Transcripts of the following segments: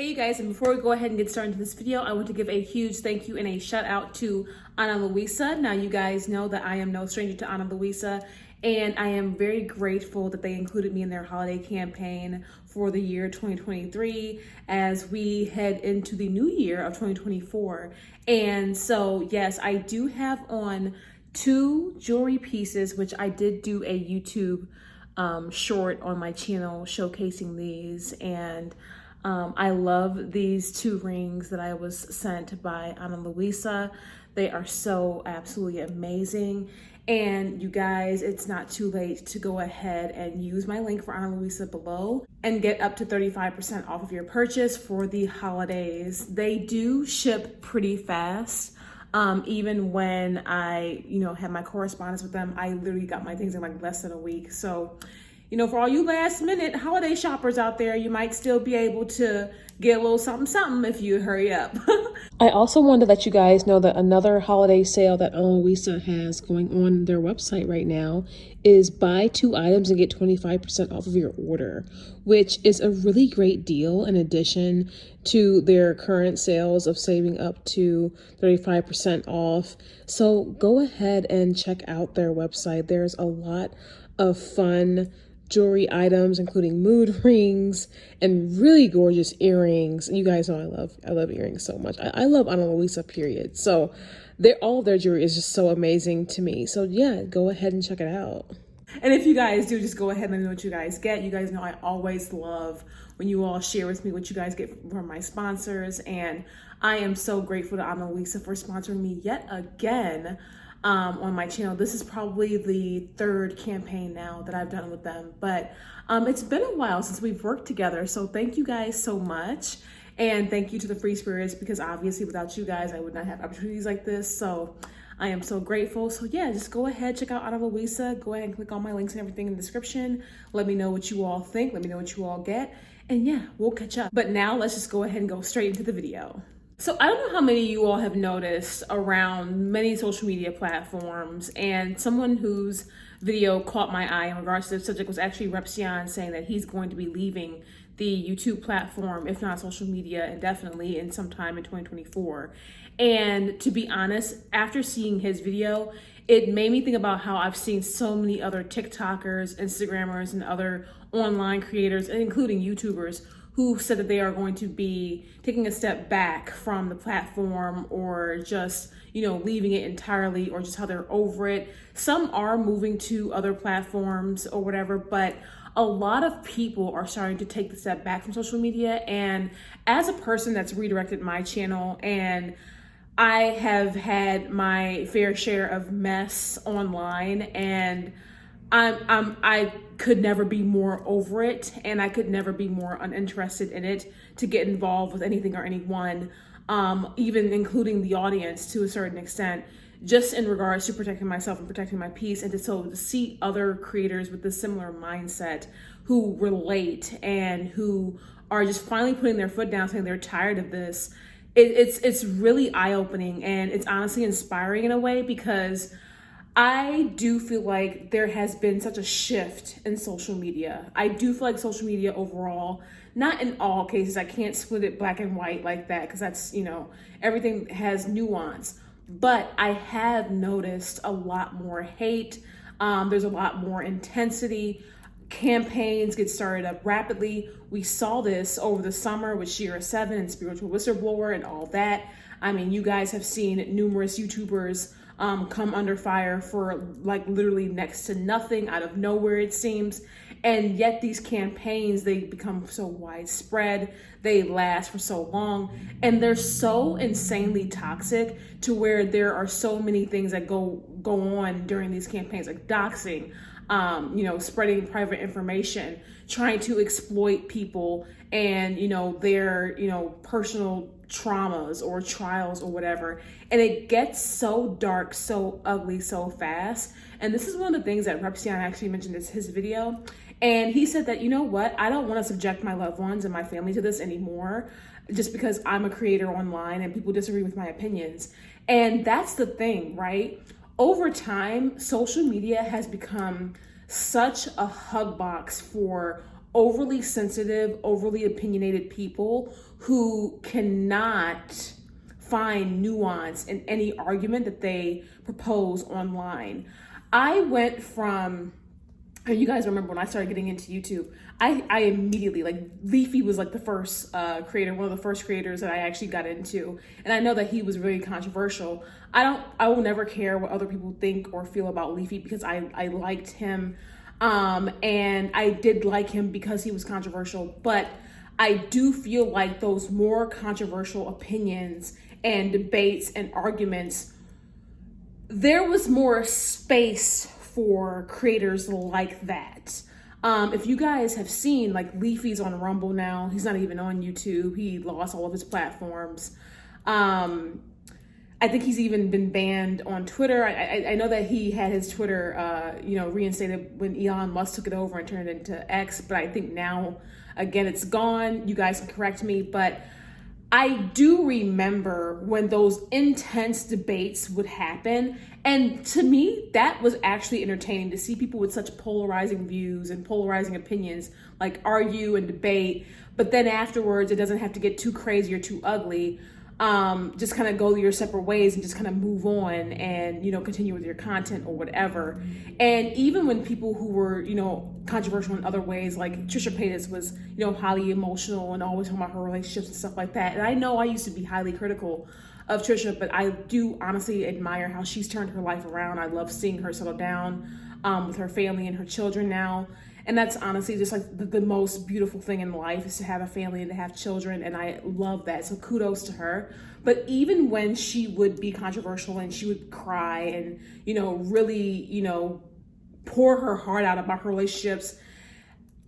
Hey you guys, and before we go ahead and get started into this video, I want to give a huge thank you and a shout out to Ana Luisa. Now you guys know that I am no stranger to Ana Luisa, and I am very grateful that they included me in their holiday campaign for the year 2023 as we head into the new year of 2024. And so yes, I do have on 2 jewelry pieces, which I did do a YouTube short on my channel showcasing these, and I love these 2 rings that I was sent by Ana Luisa. They are so absolutely amazing. And you guys, it's not too late to go ahead and use my link for Ana Luisa below and get up to 35% off of your purchase for the holidays. They do ship pretty fast. Even when I, had my correspondence with them, I literally got my things in like less than a week. So, for all you last minute holiday shoppers out there, you might still be able to get a little something if you hurry up. I also wanted to let you guys know that another holiday sale that Ana Luisa has going on their website right now is buy 2 items and get 25% off of your order, which is a really great deal in addition to their current sales of saving up to 35% off. So go ahead and check out their website. There's a lot of fun jewelry items, including mood rings and really gorgeous earrings. You guys know I love earrings so much. I love Ana Luisa, period. So all of their jewelry is just so amazing to me. So yeah, go ahead and check it out. And if you guys do, just go ahead and let me know what you guys get. You guys know I always love when you all share with me what you guys get from my sponsors. And I am so grateful to Ana Luisa for sponsoring me yet again on my channel. This is probably the 3rd campaign now that I've done with them, but it's been a while since we've worked together. So thank you guys so much. And thank you to the Free Spirits, because obviously without you guys, I would not have opportunities like this. So I am so grateful. So yeah, just go ahead, check out Ana Luisa. Go ahead and click on my links and everything in the description. Let me know what you all think. Let me know what you all get. And yeah, we'll catch up. But now let's just go ahead and go straight into the video. So I don't know how many of you all have noticed around many social media platforms, and someone whose video caught my eye in regards to the subject was actually Repsion saying that he's going to be leaving the YouTube platform, if not social media, indefinitely in sometime in 2024. And to be honest, after seeing his video, it made me think about how I've seen so many other TikTokers, Instagrammers, and other online creators, including YouTubers, who said that they are going to be taking a step back from the platform, or just, leaving it entirely, or just how they're over it. Some are moving to other platforms or whatever, but a lot of people are starting to take the step back from social media. And as a person that's redirected my channel, and I have had my fair share of mess online, and I could never be more over it, and I could never be more uninterested in it to get involved with anything or anyone, even including the audience to a certain extent, just in regards to protecting myself and protecting my peace. And to see other creators with a similar mindset who relate and who are just finally putting their foot down, saying they're tired of this, it's really eye-opening, and it's honestly inspiring in a way, because I do feel like there has been such a shift in social media. I do feel like social media overall, not in all cases, I can't split it black and white like that, because that's, everything has nuance. But I have noticed a lot more hate. There's a lot more intensity. Campaigns get started up rapidly. We saw this over the summer with Shira 7 and Spiritual Whistleblower and all that. I mean, you guys have seen numerous YouTubers come under fire for like literally next to nothing, out of nowhere it seems. And yet these campaigns, they become so widespread, they last for so long, and they're so insanely toxic to where there are so many things that go on during these campaigns, like doxing, spreading private information, trying to exploit people and, their, personal traumas or trials or whatever. And it gets so dark, so ugly, so fast. And this is one of the things that Repsion actually mentioned in his video. And he said that, I don't want to subject my loved ones and my family to this anymore, just because I'm a creator online and people disagree with my opinions. And that's the thing, right? Over time, social media has become such a hug box for overly sensitive, overly opinionated people who cannot find nuance in any argument that they propose online. I went from, and you guys remember when I started getting into YouTube, I immediately, like, Leafy was like the first creator, one of the first creators that I actually got into. And I know that he was really controversial. I will never care what other people think or feel about Leafy because I liked him. And I did like him because he was controversial, but I do feel like those more controversial opinions and debates and arguments, there was more space for creators like that. If you guys have seen, like, Leafy's on Rumble now. He's not even on YouTube. He lost all of his platforms. I think he's even been banned on Twitter. I know that he had his Twitter, reinstated when Elon Musk took it over and turned it into X, but I think now, again, it's gone. You guys can correct me, but I do remember when those intense debates would happen. And to me, that was actually entertaining to see people with such polarizing views and polarizing opinions, like, argue and debate. But then afterwards, it doesn't have to get too crazy or too ugly. Just kind of go your separate ways and just kind of move on and, continue with your content or whatever. And even when people who were, controversial in other ways, like Trisha Paytas was, highly emotional and always talking about her relationships and stuff like that. And I know I used to be highly critical of Trisha, but I do honestly admire how she's turned her life around. I love seeing her settle down with her family and her children now. And that's honestly just like the most beautiful thing in life, is to have a family and to have children. And I love that. So kudos to her. But even when she would be controversial and she would cry and, really, pour her heart out about her relationships,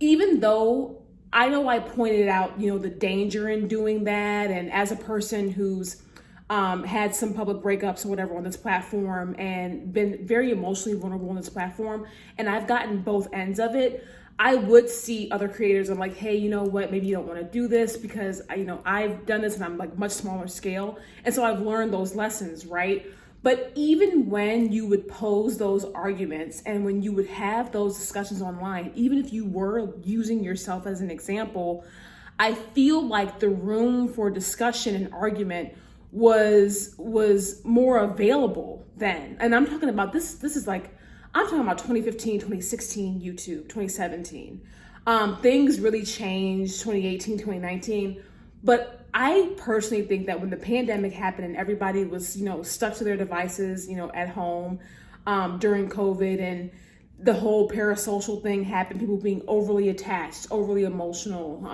even though I know I pointed out, the danger in doing that. And as a person who's had some public breakups or whatever on this platform and been very emotionally vulnerable on this platform, and I've gotten both ends of it, I would see other creators. I'm like, hey, you know what? Maybe you don't want to do this because, I've done this and I'm like much smaller scale. And so I've learned those lessons, right? But even when you would pose those arguments and when you would have those discussions online, even if you were using yourself as an example, I feel like the room for discussion and argument was more available then. And I'm talking about this is like, I'm talking about 2015, 2016 YouTube, 2017. Things really changed 2018, 2019. But I personally think that when the pandemic happened and everybody was, stuck to their devices, at home during COVID, and the whole parasocial thing happened, people being overly attached, overly emotional,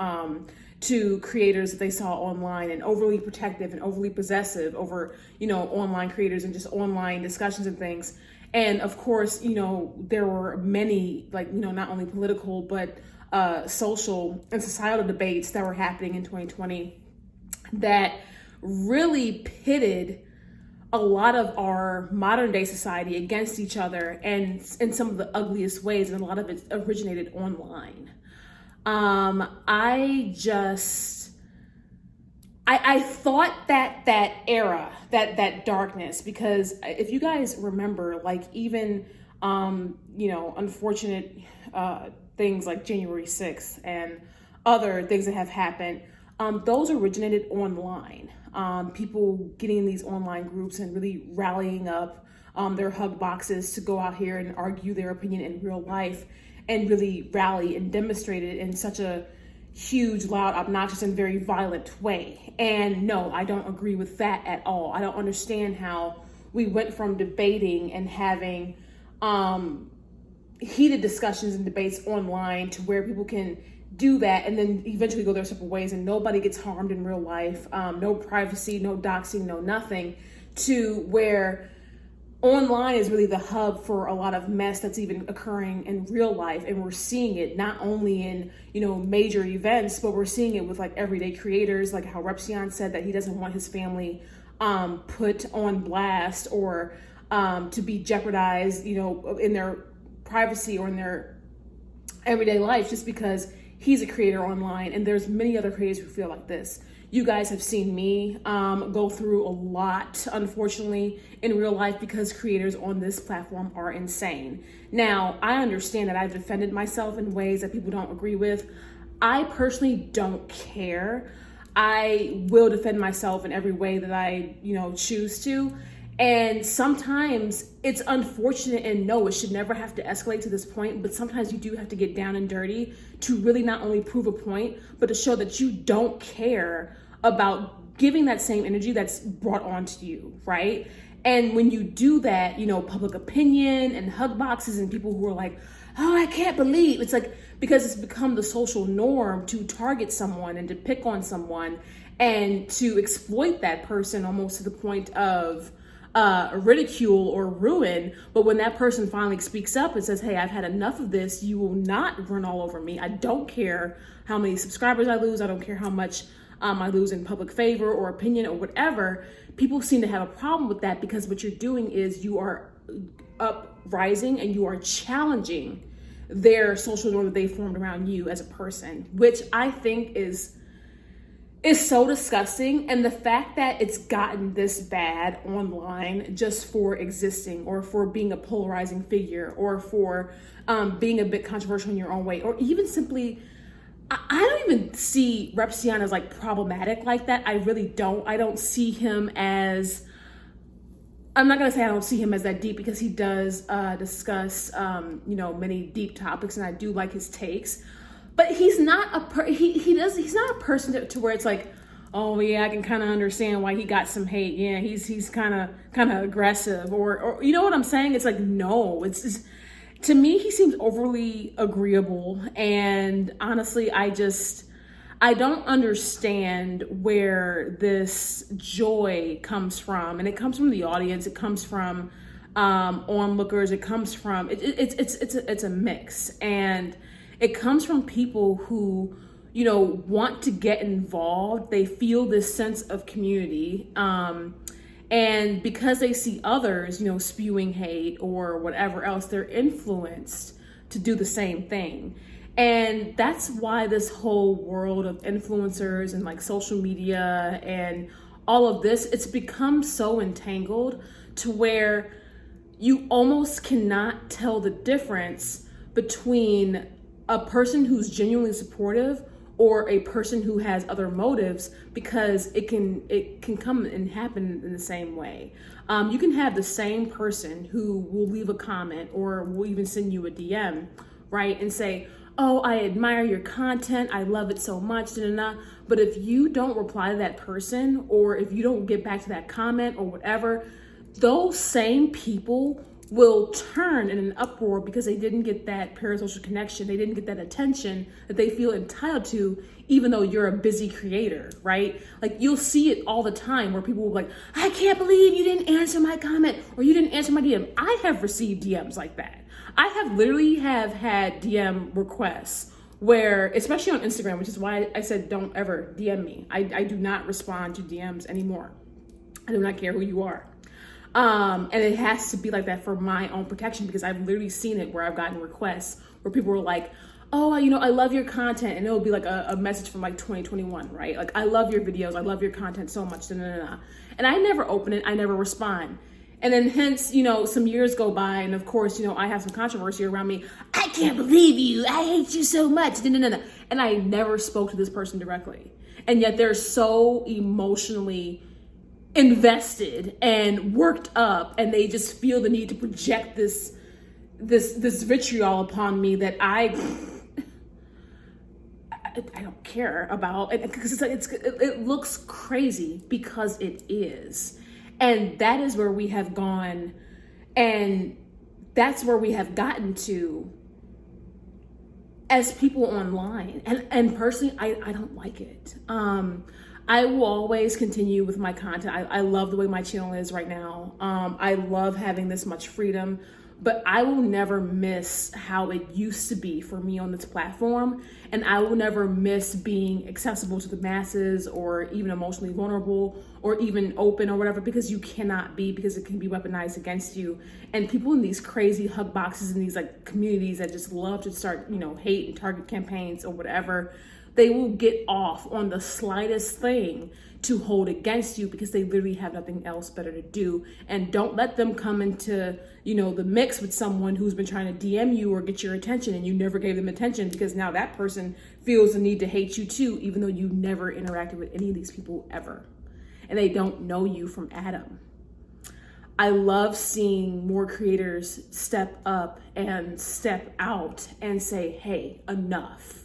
to creators that they saw online, and overly protective and overly possessive over, online creators and just online discussions and things. And of course, there were many, like, not only political, but social and societal debates that were happening in 2020 that really pitted a lot of our modern day society against each other, and in some of the ugliest ways, and a lot of it originated online. I thought that era, that darkness, because if you guys remember, like, even, unfortunate things like January 6th and other things that have happened, those originated online. People getting in these online groups and really rallying up their hug boxes to go out here and argue their opinion in real life and really rally and demonstrate it in such a huge, loud, obnoxious, and very violent way. And no, I don't agree with that at all. I don't understand how we went from debating and having heated discussions and debates online to where people can do that and then eventually go their separate ways and nobody gets harmed in real life, no privacy, no doxing, no nothing, to where online is really the hub for a lot of mess that's even occurring in real life. And we're seeing it not only in, major events, but we're seeing it with like everyday creators, like how Repsion said that he doesn't want his family put on blast or to be jeopardized, in their privacy or in their everyday life, just because he's a creator online, and there's many other creators who feel like this. You guys have seen me go through a lot, unfortunately, in real life because creators on this platform are insane. Now, I understand that I've defended myself in ways that people don't agree with. I personally don't care. I will defend myself in every way that I, choose to. And sometimes it's unfortunate, and no, it should never have to escalate to this point, but sometimes you do have to get down and dirty to really not only prove a point, but to show that you don't care about giving that same energy that's brought onto you, right? And when you do that, public opinion and hug boxes and people who are like, oh, I can't believe, it's like, because it's become the social norm to target someone and to pick on someone and to exploit that person almost to the point of ridicule or ruin. But when that person finally speaks up and says, hey, I've had enough of this, you will not run all over me. I don't care how many subscribers I lose. I don't care how much I lose in public favor or opinion or whatever. People seem to have a problem with that because what you're doing is you are uprising and you are challenging their social norm that they formed around you as a person, which I think is so disgusting. And the fact that it's gotten this bad online just for existing or for being a polarizing figure or for being a bit controversial in your own way, or even simply, I don't even see Repsian as like problematic like that. I really don't. I don't see him as, I'm not going to say I don't see him as that deep because he does discuss, many deep topics, and I do like his takes. But he's not he's not a person to where it's like, oh yeah, I can kind of understand why he got some hate. Yeah, he's kind of aggressive or you know what I'm saying? It's like, no, it's to me, he seems overly agreeable. And honestly, I don't understand where this joy comes from. And it comes from the audience. It comes from onlookers. It comes from, it's a mix. And it comes from people who, want to get involved. They feel this sense of community. And because they see others, spewing hate or whatever else, they're influenced to do the same thing. And that's why this whole world of influencers and like social media and all of this, it's become so entangled to where you almost cannot tell the difference between a person who's genuinely supportive or a person who has other motives, because it can come and happen in the same way. You can have the same person who will leave a comment or will even send you a DM, right? And say, oh, I admire your content. I love it so much. But if you don't reply to that person, or if you don't get back to that comment or whatever, those same people will turn in an uproar because they didn't get that parasocial connection. They didn't get that attention that they feel entitled to, even though you're a busy creator, right? Like, you'll see it all the time where people will be like, I can't believe you didn't answer my comment or you didn't answer my DM. I have received DMs like that. I have literally had DM requests where, especially on Instagram, which is why I said don't ever DM me. I do not respond to DMs anymore. I do not care who you are. And it has to be like that for my own protection, because I've literally seen it where I've gotten requests where people were like, oh, I love your content. And it'll be like a message from like 2021, right? Like, I love your videos. I love your content so much. And I never open it. I never respond. And then hence, some years go by. And of course, I have some controversy around me. I can't believe you. I hate you so much. And I never spoke to this person directly. And yet they're so emotionally invested and worked up, and they just feel the need to project this vitriol upon me that I don't care about, because it's like it looks crazy because it is. And that is where we have gone, and that's where we have gotten to as people online. And personally, I don't like it. I will always continue with my content. I love the way my channel is right now. I love having this much freedom, but I will never miss how it used to be for me on this platform. And I will never miss being accessible to the masses, or even emotionally vulnerable, or even open or whatever, because you cannot be, because it can be weaponized against you. And people in these crazy hug boxes and these like communities that just love to start, hate and target campaigns or whatever, they will get off on the slightest thing to hold against you, because they literally have nothing else better to do. And don't let them come into, the mix with someone who's been trying to DM you or get your attention and you never gave them attention, because now that person feels the need to hate you too, even though you never interacted with any of these people ever. And they don't know you from Adam. I love seeing more creators step up and step out and say, hey, enough.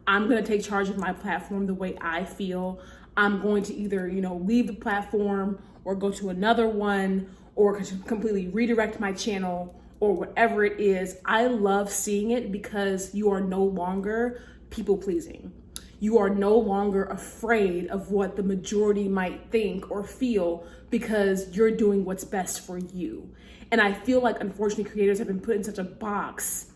I'm going to take charge of my platform the way I feel. I'm going to either, leave the platform or go to another one, or completely redirect my channel, or whatever it is. I love seeing it, because you are no longer people pleasing. You are no longer afraid of what the majority might think or feel, because you're doing what's best for you. And I feel like, unfortunately, creators have been put in such a box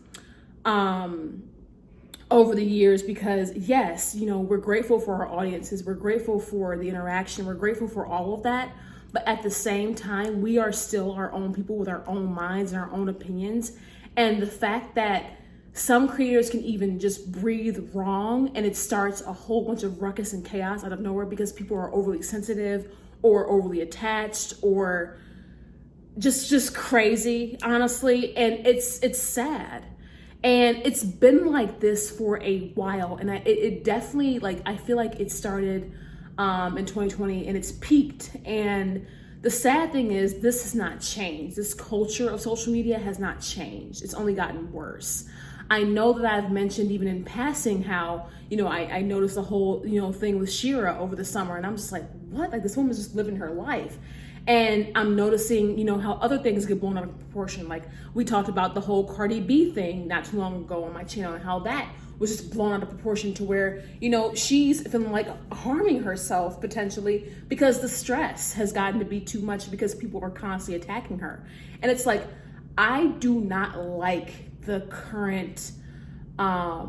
over the years, because yes, we're grateful for our audiences, we're grateful for the interaction, we're grateful for all of that. But at the same time, we are still our own people with our own minds and our own opinions. And the fact that some creators can even just breathe wrong and it starts a whole bunch of ruckus and chaos out of nowhere, because people are overly sensitive or overly attached, or just crazy, honestly. And it's sad. And it's been like this for a while. And it definitely, I feel like it started in 2020 and it's peaked. And the sad thing is, this has not changed. This culture of social media has not changed. It's only gotten worse. I know that I've mentioned even in passing how, I noticed the whole, thing with Shira over the summer. And I'm just like, what? Like, this woman's just living her life. And I'm noticing, how other things get blown out of proportion. Like, we talked about the whole Cardi B thing not too long ago on my channel, and how that was just blown out of proportion to where, she's feeling like harming herself potentially, because the stress has gotten to be too much, because people are constantly attacking her. And it's like, I do not like the current, I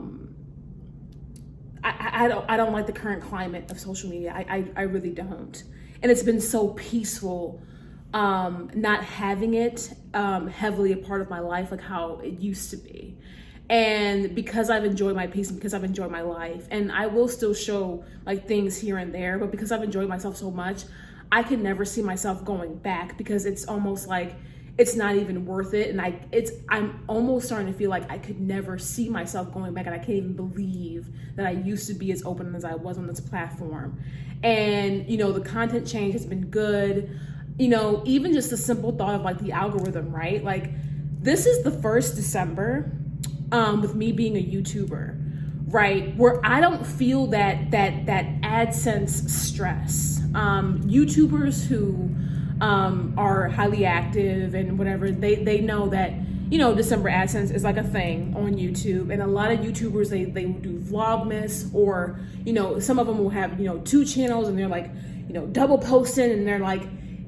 don't like the current climate of social media. I really don't. And it's been so peaceful, not having it heavily a part of my life, like how it used to be. And because I've enjoyed my peace and because I've enjoyed my life, and I will still show things here and there, but because I've enjoyed myself so much, I can never see myself going back, because it's almost like it's not even worth it. And I'm almost starting to feel like I could never see myself going back, and I can't even believe that I used to be as open as I was on this platform. And, the content change has been good. Even just the simple thought of the algorithm, right? This is the first December with me being a YouTuber, right? Where I don't feel that AdSense stress. YouTubers who are highly active and whatever, they know that, December AdSense is a thing on YouTube. And a lot of YouTubers, they do Vlogmas, or, some of them will have, 2 channels, and they're double posting, and they're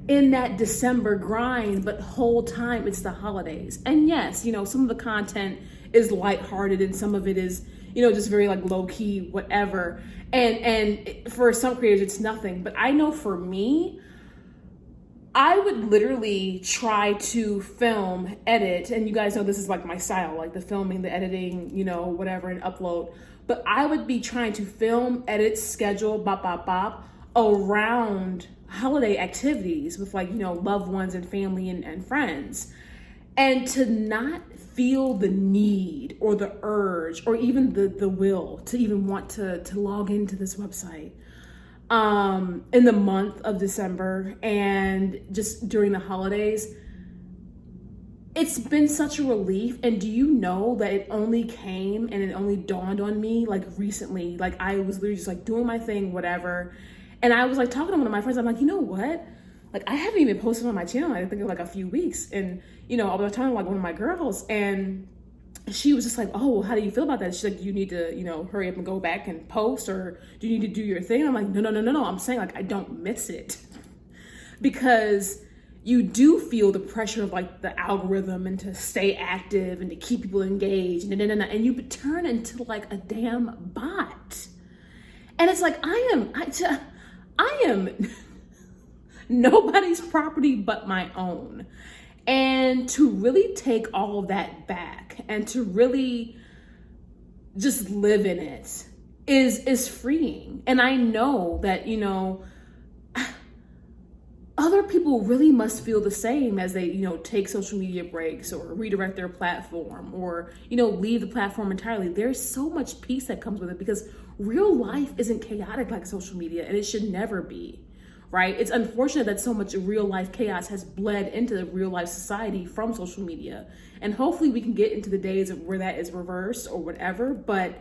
in that December grind, but the whole time it's the holidays. And yes, some of the content is lighthearted, and some of it is, just very low key, whatever. And for some creators, it's nothing. But I know for me, I would literally try to film, edit, and you guys know this is my style, the filming, the editing, whatever, and upload. But I would be trying to film, edit, schedule, bop, around holiday activities with loved ones and family and friends. And to not feel the need or the urge or even the will to even want to log into this website in the month of December and just during the holidays, it's been such a relief. And do you know that it only came and it only dawned on me recently? I was literally just doing my thing, whatever. And I was talking to one of my friends. I'm you know what? I haven't even posted on my channel, I think, in a few weeks. And, I was talking to one of my girls, and she was just oh, well, how do you feel about that? She's you need to, hurry up and go back and post, or do you need to do your thing? And I'm no. I'm saying I don't miss it. Because, you do feel the pressure of like the algorithm and to stay active and to keep people engaged and you turn into like a damn bot. And it's like, I am nobody's property but my own. And to really take all of that back and to really just live in it is freeing. And I know that, you know, other people really must feel the same as they, you know, take social media breaks or redirect their platform or, you know, leave the platform entirely. There's so much peace that comes with it because real life isn't chaotic like social media, and it should never be, right? It's unfortunate that so much real life chaos has bled into the real life society from social media. And hopefully we can get into the days of where that is reversed or whatever. But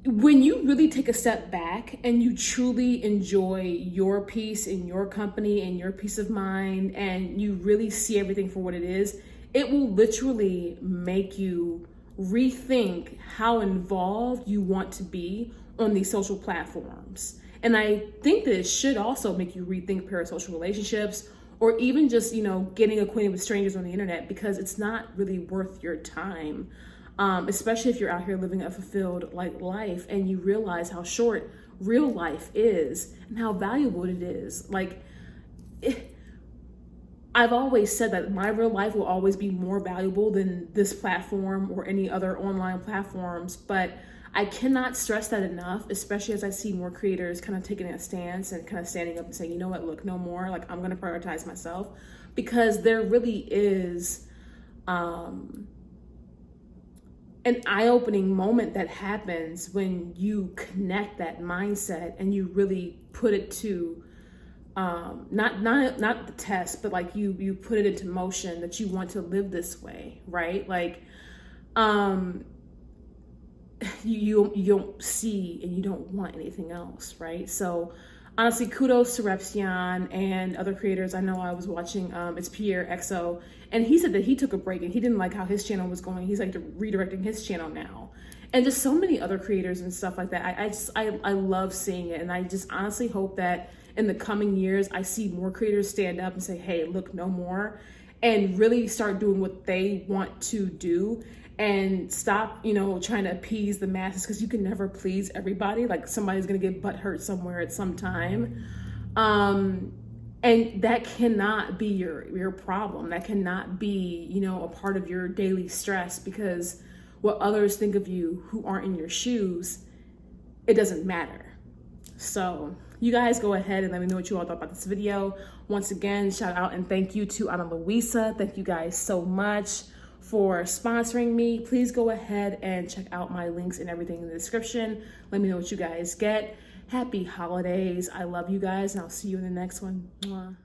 when you really take a step back and you truly enjoy your peace in your company and your peace of mind, and you really see everything for what it is, it will literally make you rethink how involved you want to be on these social platforms. And I think that it should also make you rethink parasocial relationships or even just, you know, getting acquainted with strangers on the internet, because it's not really worth your time. Especially if you're out here living a fulfilled like life and you realize how short real life is and how valuable it is. Like, I've always said that my real life will always be more valuable than this platform or any other online platforms, but I cannot stress that enough, especially as I see more creators kind of taking a stance and kind of standing up and saying, you know what, look, no more, like I'm going to prioritize myself, because there really is, an eye-opening moment that happens when you connect that mindset and you really put it to not the test, but like you put it into motion that you want to live this way, right? Like you don't see and you don't want anything else, right? So honestly, kudos to Repsion and other creators. I know I was watching, it's Pierre XO, and he said that he took a break and he didn't like how his channel was going. He's like redirecting his channel now. And just so many other creators and stuff like that. I love seeing it. And I just honestly hope that in the coming years, I see more creators stand up and say, hey, look, no more, and really start doing what they want to do. And stop, you know, trying to appease the masses, because you can never please everybody. Like, somebody's gonna get butthurt somewhere at some time, and that cannot be your problem. That cannot be, you know, a part of your daily stress, because what others think of you who aren't in your shoes, it doesn't matter. So you guys go ahead and let me know what you all thought about this video. Once again, shout out and thank you to Ana Luisa. Thank you guys so much for sponsoring me. Please go ahead and check out my links and everything in the description. Let me know what you guys get. Happy holidays. I love you guys, and I'll see you in the next one. Mwah.